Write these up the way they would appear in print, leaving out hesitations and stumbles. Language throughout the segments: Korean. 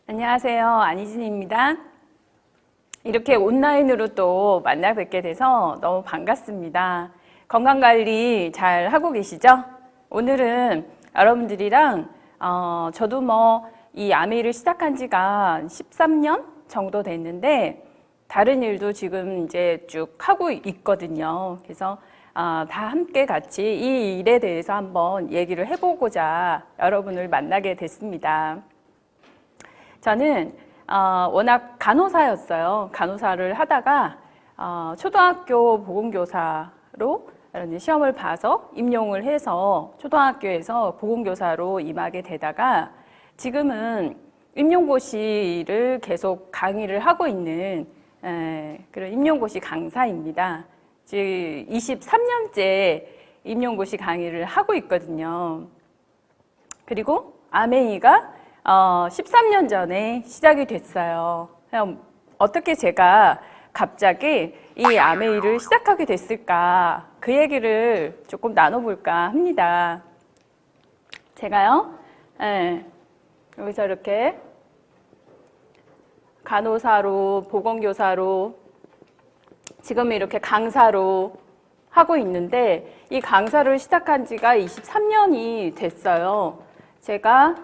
안녕하세요. 안희진입니다. 이렇게 온라인으로 또 만나 뵙게 돼서 너무 반갑습니다. 건강관리 잘 하고 계시죠? 오늘은 여러분들이랑 저도 이 아메이를 시작한 지가 13년 정도 됐는데 다른 일도 지금 이제 쭉 하고 있거든요. 그래서 다 함께 같이 이 일에 대해서 한번 얘기를 해보고자 여러분을 만나게 됐습니다. 저는 워낙 간호사였어요. 간호사를 하다가 초등학교 보건교사로 시험을 봐서 임용을 해서 초등학교에서 보건교사로 임하게 되다가 지금은 임용고시를 계속 강의를 하고 있는 그런 임용고시 강사입니다. 지금 23년째 임용고시 강의를 하고 있거든요. 그리고 아메이가 13년 전에 시작이 됐어요. 어떻게 제가 갑자기 이 아메이를 시작하게 됐을까, 그 얘기를 조금 나눠볼까 합니다. 제가요, 여기서 이렇게 간호사로, 보건교사로, 지금 이렇게 강사로 하고 있는데 이 강사를 시작한 지가 23년이 됐어요. 제가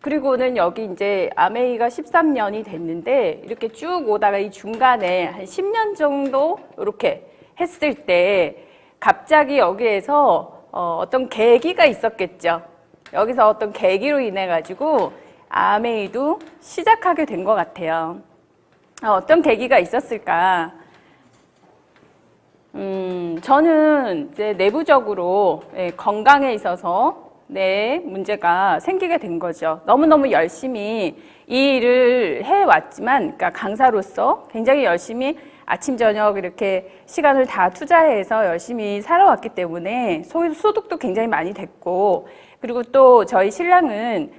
그리고는 여기 이제 아메이가 13년이 됐는데 이렇게 쭉 오다가 이 중간에 한 10년 정도 이렇게 했을 때 갑자기 여기에서 어떤 계기가 있었겠죠. 여기서 어떤 계기로 인해 가지고 아메이도 시작하게 된 것 같아요. 어떤 계기가 있었을까? 저는 이제 내부적으로 건강에 있어서 문제가 생기게 된 거죠. 너무너무 열심히 이 일을 해왔지만, 그러니까 강사로서 굉장히 열심히 아침, 저녁 이렇게 시간을 다 투자해서 열심히 살아왔기 때문에 소득도 굉장히 많이 됐고, 그리고 또 저희 신랑은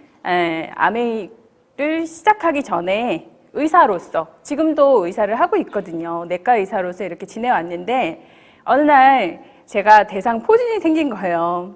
아메이를 시작하기 전에 의사로서, 지금도 의사를 하고 있거든요. 내과 의사로서 이렇게 지내왔는데, 어느 날 제가 대상포진이 생긴 거예요.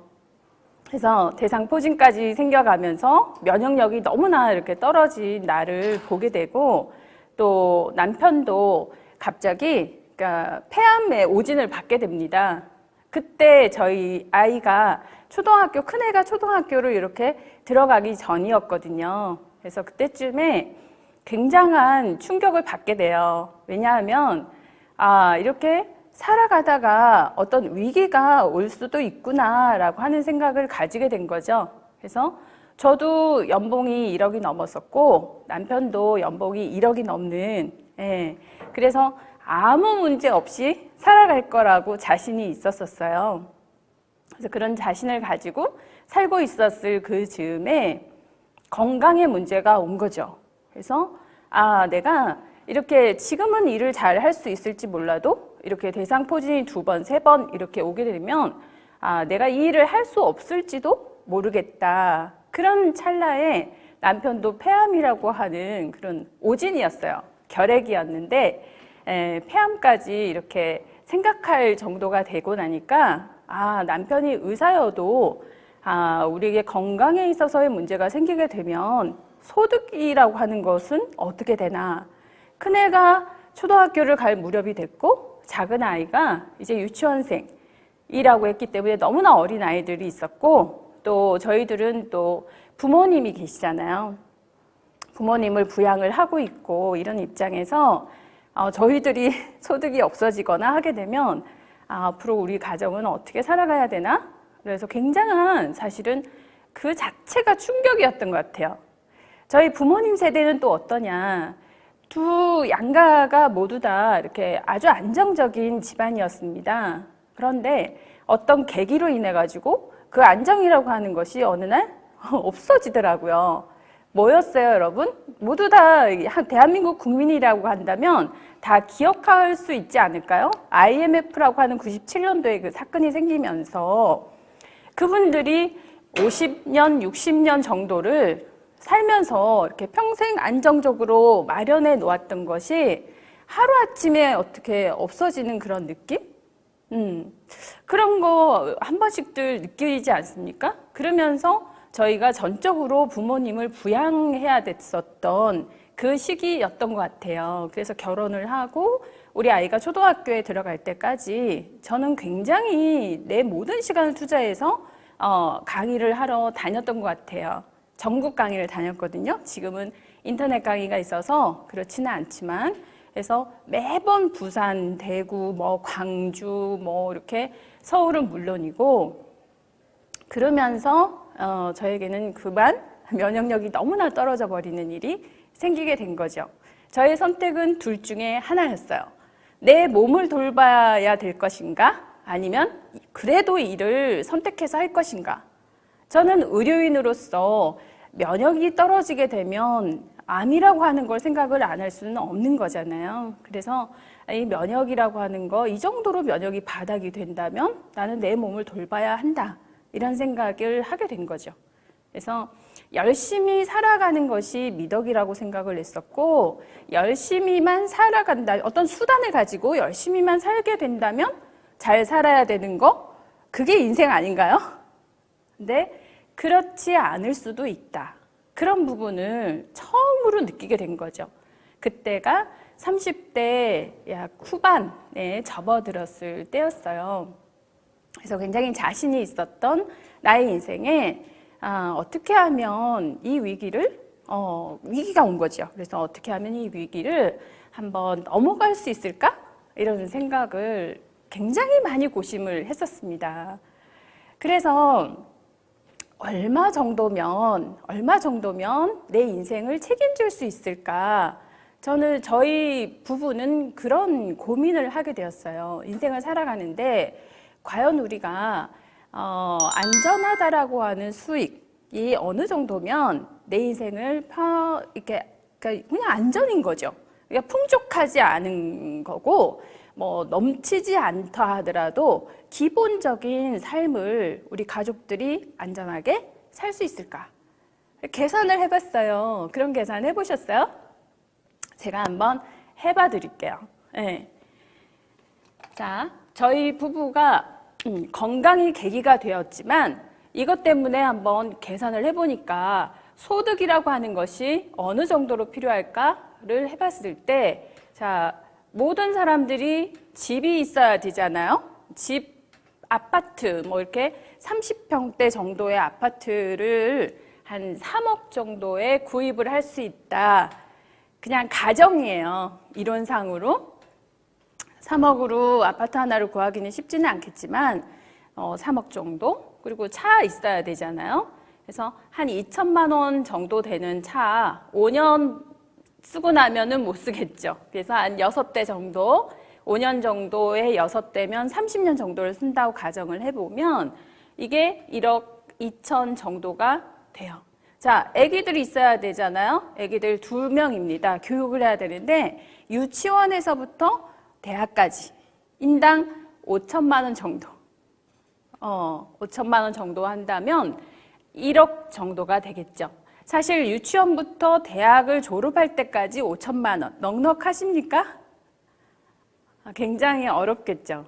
그래서 대상포진까지 생겨가면서 면역력이 너무나 이렇게 떨어진 나를 보게 되고, 또 남편도 갑자기 그러니까 폐암에 오진을 받게 됩니다. 그때 저희 아이가 큰애가 초등학교를 이렇게 들어가기 전이었거든요. 그래서 그때쯤에 굉장한 충격을 받게 돼요. 왜냐하면 이렇게 살아가다가 어떤 위기가 올 수도 있구나라고 하는 생각을 가지게 된 거죠. 그래서 저도 연봉이 1억이 넘었었고 남편도 연봉이 1억이 넘는, 그래서 아무 문제 없이 살아갈 거라고 자신이 있었어요. 그래서 그런 자신을 가지고 살고 있었을 그 즈음에 건강에 문제가 온 거죠. 그래서 내가 이렇게 지금은 일을 잘 할 수 있을지 몰라도 이렇게 대상포진이 2번, 3번 이렇게 오게 되면 내가 이 일을 할 수 없을지도 모르겠다. 그런 찰나에 남편도 폐암이라고 하는 그런 오진이었어요. 결핵이었는데 폐암까지 이렇게 생각할 정도가 되고 나니까 남편이 의사여도 우리에게 건강에 있어서의 문제가 생기게 되면 소득이라고 하는 것은 어떻게 되나. 큰애가 초등학교를 갈 무렵이 됐고 작은 아이가 이제 유치원생이라고 했기 때문에 너무나 어린 아이들이 있었고, 또 저희들은 또 부모님이 계시잖아요. 부모님을 부양을 하고 있고 이런 입장에서 저희들이 소득이 없어지거나 하게 되면 앞으로 우리 가정은 어떻게 살아가야 되나? 그래서 굉장한 사실은 그 자체가 충격이었던 것 같아요. 저희 부모님 세대는 또 어떠냐? 두 양가가 모두 다 이렇게 아주 안정적인 집안이었습니다. 그런데 어떤 계기로 인해 가지고 그 안정이라고 하는 것이 어느 날 없어지더라고요. 뭐였어요, 여러분? 모두 다 대한민국 국민이라고 한다면 다 기억할 수 있지 않을까요? IMF라고 하는 97년도에 그 사건이 생기면서 그분들이 50년, 60년 정도를 살면서 이렇게 평생 안정적으로 마련해 놓았던 것이 하루아침에 어떻게 없어지는 그런 느낌? 그런 거 한 번씩들 느끼지 않습니까? 그러면서 저희가 전적으로 부모님을 부양해야 됐었던 그 시기였던 것 같아요. 그래서 결혼을 하고 우리 아이가 초등학교에 들어갈 때까지 저는 굉장히 내 모든 시간을 투자해서 강의를 하러 다녔던 것 같아요. 전국 강의를 다녔거든요. 지금은 인터넷 강의가 있어서 그렇지는 않지만, 그래서 매번 부산, 대구, 뭐 광주, 뭐 이렇게 서울은 물론이고, 그러면서 저에게는 그만 면역력이 너무나 떨어져 버리는 일이 생기게 된 거죠. 저의 선택은 둘 중에 하나였어요. 내 몸을 돌봐야 될 것인가? 아니면 그래도 일을 선택해서 할 것인가? 저는 의료인으로서 면역이 떨어지게 되면 암이라고 하는 걸 생각을 안 할 수는 없는 거잖아요. 그래서 이 면역이라고 하는 거, 이 정도로 면역이 바닥이 된다면 나는 내 몸을 돌봐야 한다. 이런 생각을 하게 된 거죠. 그래서 열심히 살아가는 것이 미덕이라고 생각을 했었고, 열심히만 살아간다, 어떤 수단을 가지고 열심히만 살게 된다면 잘 살아야 되는 거, 그게 인생 아닌가요? 근데 그렇지 않을 수도 있다. 그런 부분을 처음으로 느끼게 된 거죠. 그때가 30대 약 후반에 접어들었을 때였어요. 그래서 굉장히 자신이 있었던 나의 인생에 어떻게 하면 이 위기를 위기가 온 거죠. 그래서 어떻게 하면 이 위기를 한번 넘어갈 수 있을까? 이런 생각을 굉장히 많이 고심을 했었습니다. 그래서 얼마 정도면 내 인생을 책임질 수 있을까? 저희 부부는 그런 고민을 하게 되었어요. 인생을 살아가는데 과연 우리가 안전하다라고 하는 수익이 어느 정도면 내 인생을 그러니까 그냥 안전인 거죠. 그러니까 풍족하지 않은 거고, 뭐 넘치지 않다 하더라도 기본적인 삶을 우리 가족들이 안전하게 살 수 있을까? 계산을 해봤어요. 그런 계산 해보셨어요? 제가 한번 해봐 드릴게요. 네. 자, 저희 부부가 건강이 계기가 되었지만 이것 때문에 한번 계산을 해보니까 소득이라고 하는 것이 어느 정도로 필요할까를 해봤을 때, 자, 모든 사람들이 집이 있어야 되잖아요. 집, 아파트, 뭐 이렇게 30평대 정도의 아파트를 한 3억 정도에 구입을 할 수 있다. 그냥 가정이에요. 이론상으로. 3억으로 아파트 하나를 구하기는 쉽지는 않겠지만 3억 정도? 그리고 차 있어야 되잖아요. 그래서 한 2천만 원 정도 되는 차 5년 쓰고 나면은 못 쓰겠죠. 그래서 한 6대 정도, 5년 정도에 6대면 30년 정도를 쓴다고 가정을 해보면 이게 1억 2천 정도가 돼요. 자, 아기들이 있어야 되잖아요. 아기들 2명입니다. 교육을 해야 되는데 유치원에서부터 대학까지 인당 5천만 원 정도. 5천만 원 정도 한다면 1억 정도가 되겠죠. 사실 유치원부터 대학을 졸업할 때까지 5천만 원 넉넉하십니까? 굉장히 어렵겠죠.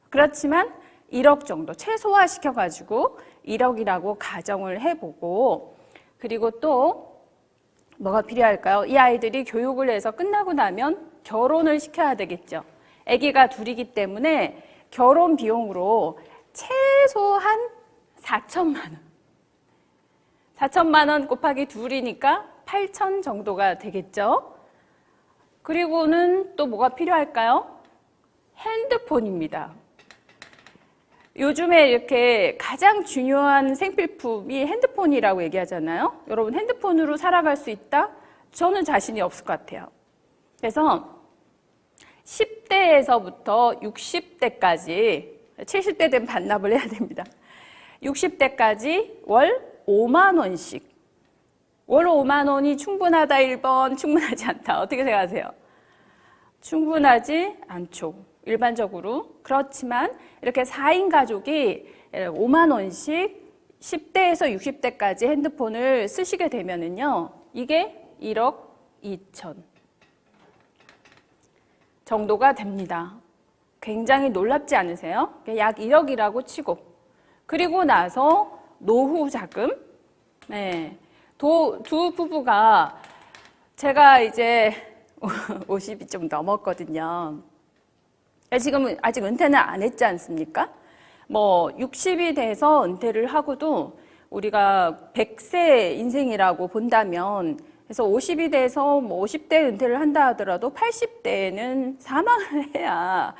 그렇지만 1억 정도 최소화시켜가지고 1억이라고 가정을 해보고, 그리고 또 뭐가 필요할까요? 이 아이들이 교육을 해서 끝나고 나면 결혼을 시켜야 되겠죠. 아기가 둘이기 때문에 결혼 비용으로 최소한 4천만 원. 4천만 원 곱하기 둘이니까 8천 정도가 되겠죠. 그리고는 또 뭐가 필요할까요? 핸드폰입니다. 요즘에 이렇게 가장 중요한 생필품이 핸드폰이라고 얘기하잖아요. 여러분, 핸드폰으로 살아갈 수 있다? 저는 자신이 없을 것 같아요. 그래서 10대에서부터 60대까지, 70대 되면 반납을 해야 됩니다. 60대까지 월 5만 원씩. 월 5만 원이 충분하다 1번, 충분하지 않다. 어떻게 생각하세요? 충분하지 않죠. 일반적으로. 그렇지만 이렇게 4인 가족이 5만 원씩 10대에서 60대까지 핸드폰을 쓰시게 되면은요. 이게 1억 2천 정도가 됩니다. 굉장히 놀랍지 않으세요? 약 1억이라고 치고. 그리고 나서 노후 자금. 네. 두 부부가 제가 이제 50이 좀 넘었거든요. 지금은 아직 은퇴는 안 했지 않습니까? 뭐 60이 돼서 은퇴를 하고도 우리가 100세 인생이라고 본다면 그래서 50이 돼서 뭐 50대 은퇴를 한다 하더라도 80대에는 사망을 해야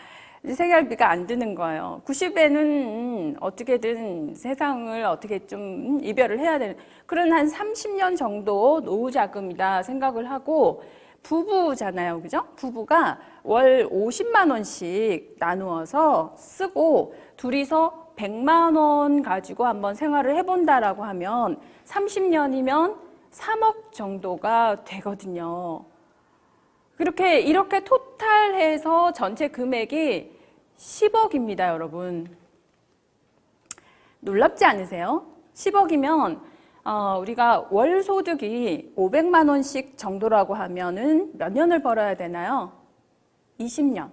생활비가 안 드는 거예요. 90에는 어떻게든 세상을 어떻게 좀 이별을 해야 되는 그런 한 30년 정도 노후 자금이다 생각을 하고 부부잖아요. 그죠? 부부가 월 50만 원씩 나누어서 쓰고 둘이서 100만 원 가지고 한번 생활을 해본다라고 하면 30년이면 3억 정도가 되거든요. 이렇게 토탈해서 전체 금액이 10억입니다, 여러분. 놀랍지 않으세요? 10억이면 우리가 월 소득이 500만 원씩 정도라고 하면은 몇 년을 벌어야 되나요? 20년.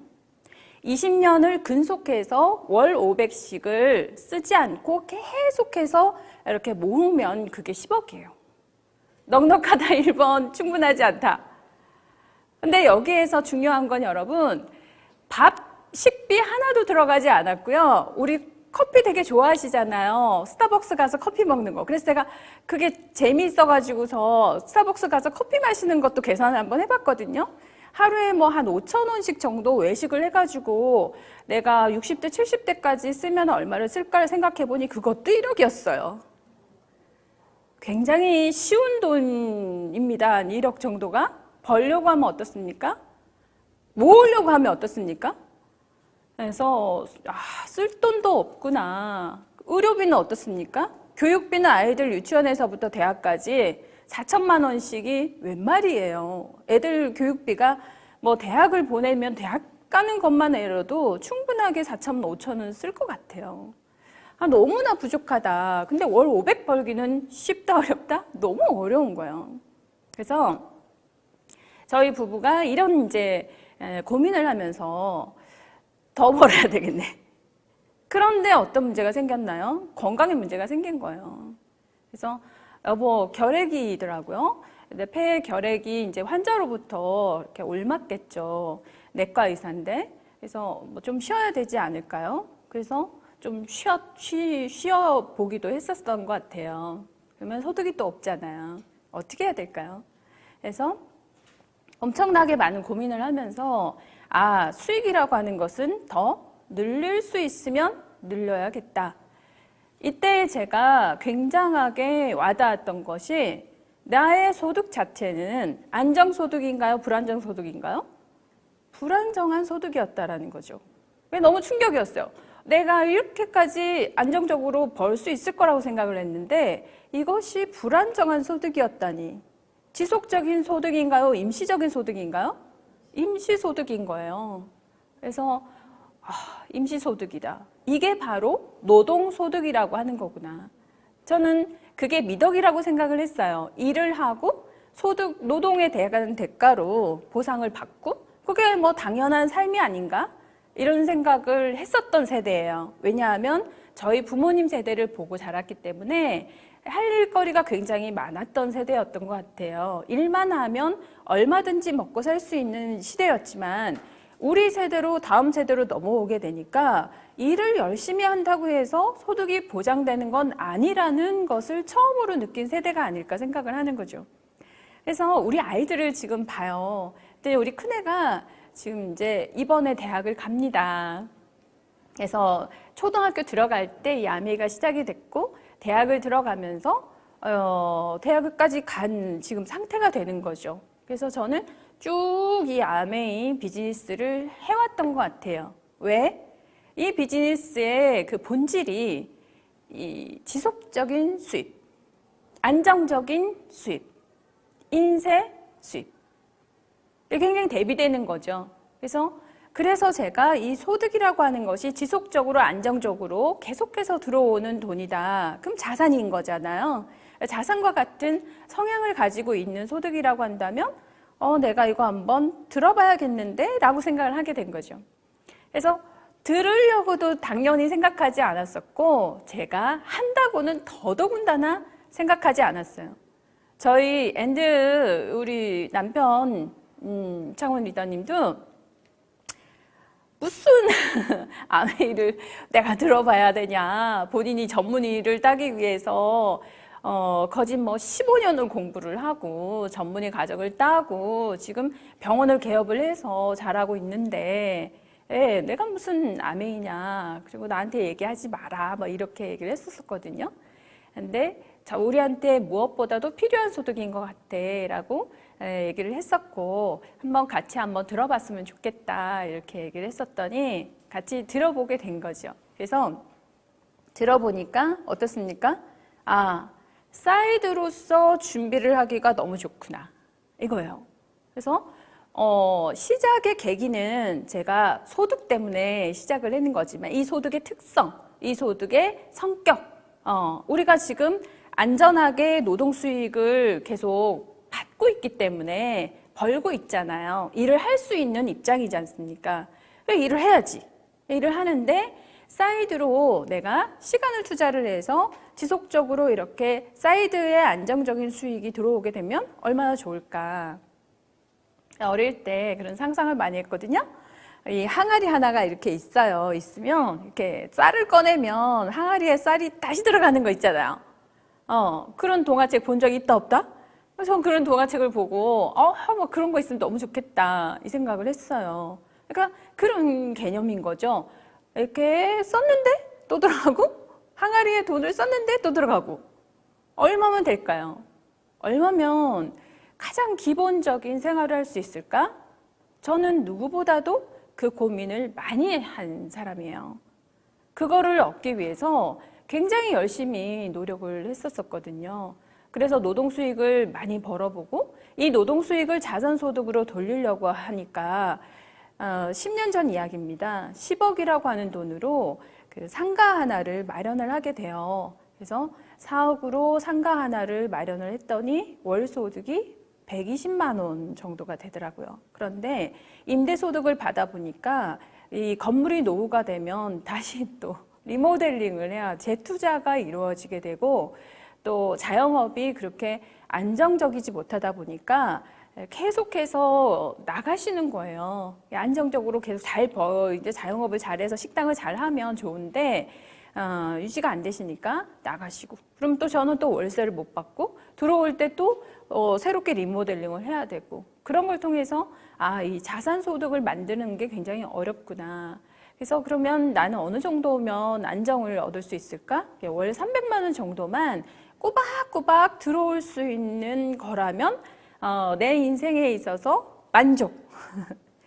20년을 근속해서 월 500씩을 쓰지 않고 계속해서 이렇게 모으면 그게 10억이에요. 넉넉하다 1번, 충분하지 않다. 근데 여기에서 중요한 건 여러분, 식비 하나도 들어가지 않았고요. 우리 커피 되게 좋아하시잖아요. 스타벅스 가서 커피 먹는 거. 그래서 제가 그게 재미있어가지고서 스타벅스 가서 커피 마시는 것도 계산을 한번 해봤거든요. 하루에 뭐 한 5천 원씩 정도 외식을 해가지고 내가 60대, 70대까지 쓰면 얼마를 쓸까 생각해보니 그것도 1억이었어요. 굉장히 쉬운 돈입니다. 1억 정도가. 벌려고 하면 어떻습니까? 모으려고 하면 어떻습니까? 그래서 쓸 돈도 없구나. 의료비는 어떻습니까? 교육비는 아이들 유치원에서부터 대학까지 4천만 원씩이 웬 말이에요. 애들 교육비가 뭐 대학을 보내면 대학 가는 것만 해도 충분하게 4천, 5천 원 쓸 것 같아요. 너무나 부족하다. 근데 월 500 벌기는 쉽다 어렵다? 너무 어려운 거예요. 그래서 저희 부부가 이런 이제 고민을 하면서 더 벌어야 되겠네. 그런데 어떤 문제가 생겼나요? 건강에 문제가 생긴 거예요. 그래서 여보 결핵이더라고요. 근데 폐 결핵이 이제 환자로부터 이렇게 옮았겠죠. 내과 의사인데 그래서 뭐 좀 쉬어야 되지 않을까요? 그래서 좀 쉬어 보기도 했었던 것 같아요. 그러면 소득이 또 없잖아요. 어떻게 해야 될까요? 그래서 엄청나게 많은 고민을 하면서 수익이라고 하는 것은 더 늘릴 수 있으면 늘려야겠다. 이때 제가 굉장하게 와닿았던 것이 나의 소득 자체는 안정소득인가요? 불안정소득인가요? 불안정한 소득이었다라는 거죠. 너무 충격이었어요. 내가 이렇게까지 안정적으로 벌 수 있을 거라고 생각을 했는데 이것이 불안정한 소득이었다니. 지속적인 소득인가요? 임시적인 소득인가요? 임시소득인 거예요. 그래서 임시소득이다. 이게 바로 노동소득이라고 하는 거구나. 저는 그게 미덕이라고 생각을 했어요. 일을 하고 노동에 대한 대가로 보상을 받고 그게 뭐 당연한 삶이 아닌가? 이런 생각을 했었던 세대예요. 왜냐하면 저희 부모님 세대를 보고 자랐기 때문에 할 일거리가 굉장히 많았던 세대였던 것 같아요. 일만 하면 얼마든지 먹고 살 수 있는 시대였지만 우리 세대로 다음 세대로 넘어오게 되니까 일을 열심히 한다고 해서 소득이 보장되는 건 아니라는 것을 처음으로 느낀 세대가 아닐까 생각을 하는 거죠. 그래서 우리 아이들을 지금 봐요. 근데 우리 큰애가 지금 이제 이번에 대학을 갑니다. 그래서 초등학교 들어갈 때 이 아메이가 시작이 됐고 대학을 들어가면서 대학까지 간 지금 상태가 되는 거죠. 그래서 저는 쭉 이 아메이 비즈니스를 해왔던 것 같아요. 왜? 이 비즈니스의 그 본질이 이 지속적인 수입, 안정적인 수입, 인쇄 수입. 이게 굉장히 대비되는 거죠. 그래서 제가 이 소득이라고 하는 것이 지속적으로 안정적으로 계속해서 들어오는 돈이다. 그럼 자산인 거잖아요. 자산과 같은 성향을 가지고 있는 소득이라고 한다면 내가 이거 한번 들어봐야겠는데? 라고 생각을 하게 된 거죠. 그래서 들으려고도 당연히 생각하지 않았었고 제가 한다고는 더더군다나 생각하지 않았어요. 저희 우리 남편 창원 리더님도 무슨 아메이를 내가 들어봐야 되냐. 본인이 전문의를 따기 위해서 거짓 15년을 공부를 하고 전문의 과정을 따고 지금 병원을 개업을 해서 잘하고 있는데 내가 무슨 아메이냐. 그리고 나한테 얘기하지 마라. 이렇게 얘기를 했었거든요. 근데 우리한테 무엇보다도 필요한 소득인 것 같아 라고 얘기를 했었고 같이 한번 들어봤으면 좋겠다 이렇게 얘기를 했었더니 같이 들어보게 된 거죠. 그래서 들어보니까 어떻습니까? 사이드로서 준비를 하기가 너무 좋구나 이거예요. 그래서 시작의 계기는 제가 소득 때문에 시작을 했는 거지만 이 소득의 특성, 이 소득의 성격, 우리가 지금 안전하게 노동 수익을 계속 받고 있기 때문에 벌고 있잖아요. 일을 할 수 있는 입장이지 않습니까? 일을 해야지. 일을 하는데 사이드로 내가 시간을 투자를 해서 지속적으로 이렇게 사이드에 안정적인 수익이 들어오게 되면 얼마나 좋을까. 어릴 때 그런 상상을 많이 했거든요. 이 항아리 하나가 이렇게 있으면 이렇게 쌀을 꺼내면 항아리에 쌀이 다시 들어가는 거 있잖아요. 그런 동화책 본 적 있다 없다? 전 그런 동화책을 보고 그런 거 있으면 너무 좋겠다 이 생각을 했어요. 그러니까 그런 개념인 거죠. 이렇게 썼는데 또 들어가고 항아리에 돈을 썼는데 또 들어가고 얼마면 될까요? 얼마면 가장 기본적인 생활을 할 수 있을까? 저는 누구보다도 그 고민을 많이 한 사람이에요. 그거를 얻기 위해서 굉장히 열심히 노력을 했었거든요. 그래서 노동 수익을 많이 벌어보고 이 노동 수익을 자산소득으로 돌리려고 하니까 10년 전 이야기입니다. 10억이라고 하는 돈으로 그 상가 하나를 마련을 하게 돼요. 그래서 4억으로 상가 하나를 마련을 했더니 월 소득이 120만 원 정도가 되더라고요. 그런데 임대소득을 받아보니까 이 건물이 노후가 되면 다시 또 리모델링을 해야 재투자가 이루어지게 되고 또 자영업이 그렇게 안정적이지 못하다 보니까 계속해서 나가시는 거예요. 안정적으로 계속 이제 자영업을 잘해서 식당을 잘하면 좋은데 유지가 안 되시니까 나가시고 그럼 또 저는 또 월세를 못 받고 들어올 때 또 새롭게 리모델링을 해야 되고 그런 걸 통해서 이 자산소득을 만드는 게 굉장히 어렵구나. 그래서 그러면 나는 어느 정도면 안정을 얻을 수 있을까? 월 300만 원 정도만 꼬박꼬박 들어올 수 있는 거라면 내 인생에 있어서 만족.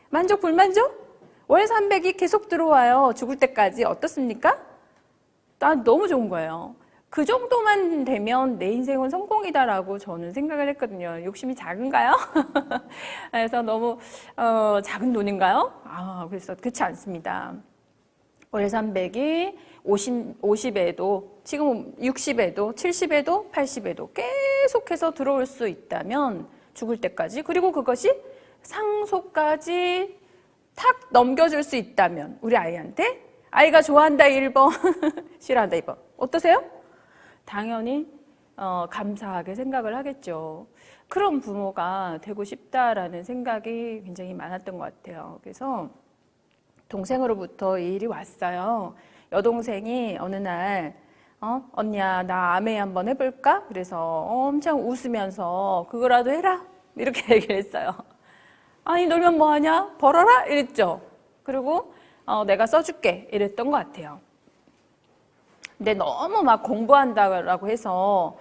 만족, 불만족? 월 300이 계속 들어와요. 죽을 때까지. 어떻습니까? 난 너무 좋은 거예요. 그 정도만 되면 내 인생은 성공이다라고 저는 생각을 했거든요. 욕심이 작은가요? 그래서 너무 작은 돈인가요? 그래서 그렇지 않습니다. 월 300이 50에도 지금 60에도 70에도 80에도 계속해서 들어올 수 있다면 죽을 때까지 그리고 그것이 상속까지 탁 넘겨줄 수 있다면 우리 아이한테 아이가 좋아한다 1번 싫어한다 2번 어떠세요? 당연히 감사하게 생각을 하겠죠. 그런 부모가 되고 싶다라는 생각이 굉장히 많았던 것 같아요. 그래서 동생으로부터 이 일이 왔어요. 여동생이 어느 날 언니야 나 아메이 한번 해볼까? 그래서 엄청 웃으면서 그거라도 해라 이렇게 얘기를 했어요. 아니 놀면 뭐하냐? 벌어라? 이랬죠. 그리고 내가 써줄게 이랬던 것 같아요. 근데 너무 막 공부한다고 해서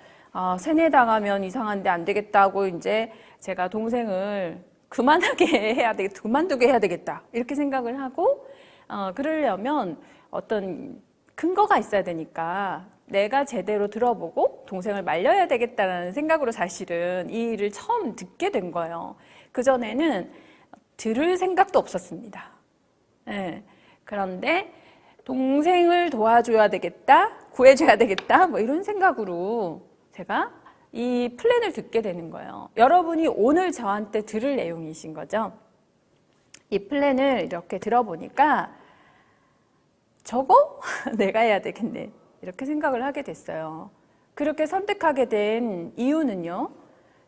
세뇌당하면 이상한데 안 되겠다고 이제 제가 동생을 그만두게 해야 되겠다 이렇게 생각을 하고 그러려면 어떤 근거가 있어야 되니까 내가 제대로 들어보고 동생을 말려야 되겠다라는 생각으로 사실은 이 일을 처음 듣게 된 거예요. 그전에는 들을 생각도 없었습니다. 네. 그런데 동생을 도와줘야 되겠다, 구해줘야 되겠다, 뭐 이런 생각으로 제가 이 플랜을 듣게 되는 거예요. 여러분이 오늘 저한테 들을 내용이신 거죠. 이 플랜을 이렇게 들어보니까 저거 내가 해야 되겠네, 이렇게 생각을 하게 됐어요. 그렇게 선택하게 된 이유는요,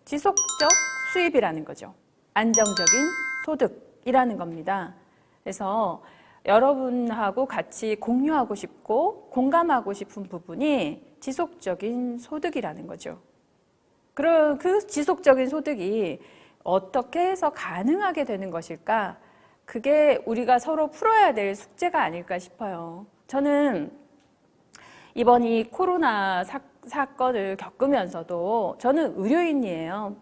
지속적 수입이라는 거죠. 안정적인 소득이라는 겁니다. 그래서 여러분하고 같이 공유하고 싶고 공감하고 싶은 부분이 지속적인 소득이라는 거죠. 그럼 그 지속적인 소득이 어떻게 해서 가능하게 되는 것일까? 그게 우리가 서로 풀어야 될 숙제가 아닐까 싶어요. 저는 이번 이 코로나 사건을 겪으면서도 저는 의료인이에요.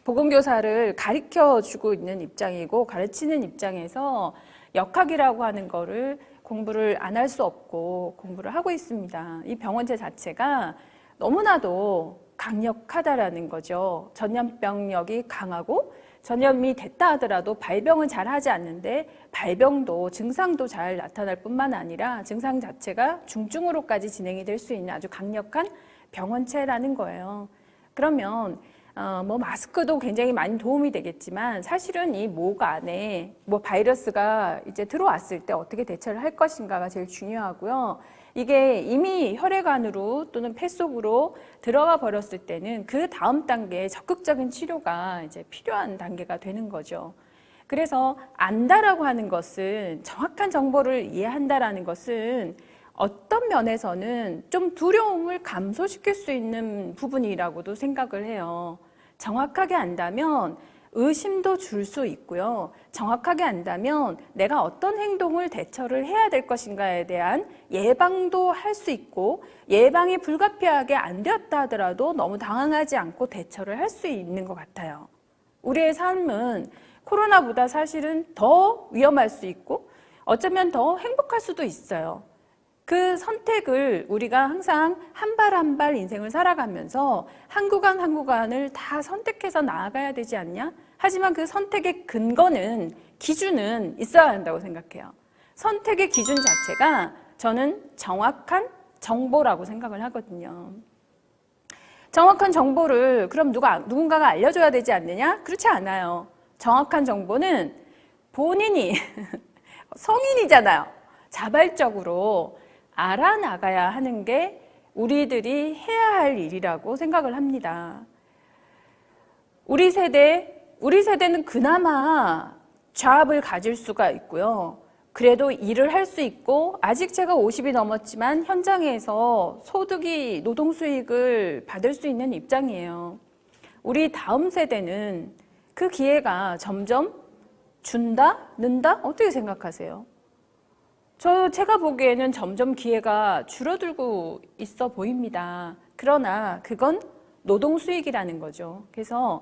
보건교사를 가르쳐주고 있는 입장이고 가르치는 입장에서 역학이라고 하는 거를 공부를 안 할 수 없고 공부를 하고 있습니다. 이 병원체 자체가 너무나도 강력하다라는 거죠. 전염병력이 강하고 전염이 됐다 하더라도 발병은 잘 하지 않는데 발병도 증상도 잘 나타날 뿐만 아니라 증상 자체가 중증으로까지 진행이 될 수 있는 아주 강력한 병원체라는 거예요. 그러면 뭐 마스크도 굉장히 많이 도움이 되겠지만 사실은 이 목 안에 뭐 바이러스가 이제 들어왔을 때 어떻게 대처를 할 것인가가 제일 중요하고요. 이게 이미 혈액안으로 또는 폐 속으로 들어가 버렸을 때는 그 다음 단계에 적극적인 치료가 이제 필요한 단계가 되는 거죠. 그래서 안다라고 하는 것은, 정확한 정보를 이해한다라는 것은 어떤 면에서는 좀 두려움을 감소시킬 수 있는 부분이라고도 생각을 해요. 정확하게 안다면 의심도 줄 수 있고요. 정확하게 안다면 내가 어떤 행동을 대처를 해야 될 것인가에 대한 예방도 할 수 있고, 예방이 불가피하게 안 되었다 하더라도 너무 당황하지 않고 대처를 할 수 있는 것 같아요. 우리의 삶은 코로나보다 사실은 더 위험할 수 있고 어쩌면 더 행복할 수도 있어요. 그 선택을 우리가 항상 한 발 한 발 인생을 살아가면서 한 구간 한 구간을 다 선택해서 나아가야 되지 않냐? 하지만 그 선택의 근거는, 기준은 있어야 한다고 생각해요. 선택의 기준 자체가 저는 정확한 정보라고 생각을 하거든요. 정확한 정보를 그럼 누군가가 알려줘야 되지 않느냐? 그렇지 않아요. 정확한 정보는 본인이 성인이잖아요. 자발적으로 알아나가야 하는 게 우리들이 해야 할 일이라고 생각을 합니다. 우리 세대는 그나마 잡을 가질 수가 있고요. 그래도 일을 할 수 있고, 아직 제가 50이 넘었지만 현장에서 소득이, 노동 수익을 받을 수 있는 입장이에요. 우리 다음 세대는 그 기회가 점점 준다? 는다? 어떻게 생각하세요? 제가 보기에는 점점 기회가 줄어들고 있어 보입니다. 그러나 그건 노동 수익이라는 거죠. 그래서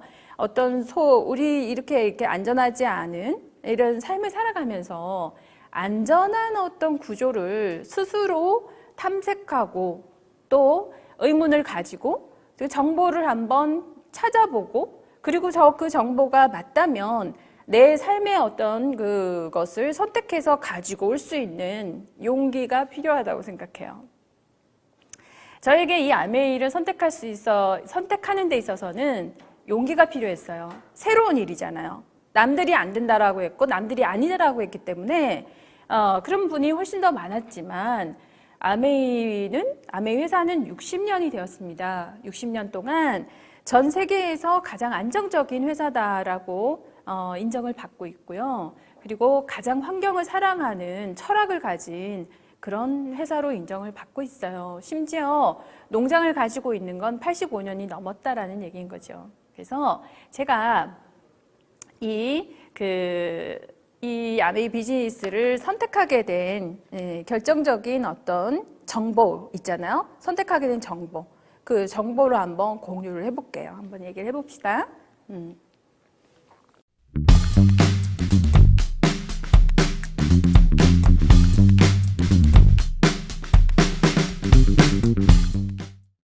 우리 이렇게 안전하지 않은 이런 삶을 살아가면서 안전한 어떤 구조를 스스로 탐색하고 또 의문을 가지고 그 정보를 한번 찾아보고, 그리고 그 정보가 맞다면 내 삶의 어떤 그것을 선택해서 가지고 올 수 있는 용기가 필요하다고 생각해요. 저에게 이 아메이를 선택하는 데 있어서는 용기가 필요했어요. 새로운 일이잖아요. 남들이 안 된다라고 했고 남들이 아니다라고 했기 때문에 그런 분이 훨씬 더 많았지만, 아메이 회사는 60년이 되었습니다. 60년 동안 전 세계에서 가장 안정적인 회사다라고 인정을 받고 있고요. 그리고 가장 환경을 사랑하는 철학을 가진 그런 회사로 인정을 받고 있어요. 심지어 농장을 가지고 있는 건 85년이 넘었다라는 얘기인 거죠. 그래서 제가 이 아메이 비즈니스를 선택하게 된 결정적인 어떤 정보 있잖아요. 선택하게 된 정보. 그 정보를 한번 공유를 해볼게요. 한번 얘기를 해봅시다.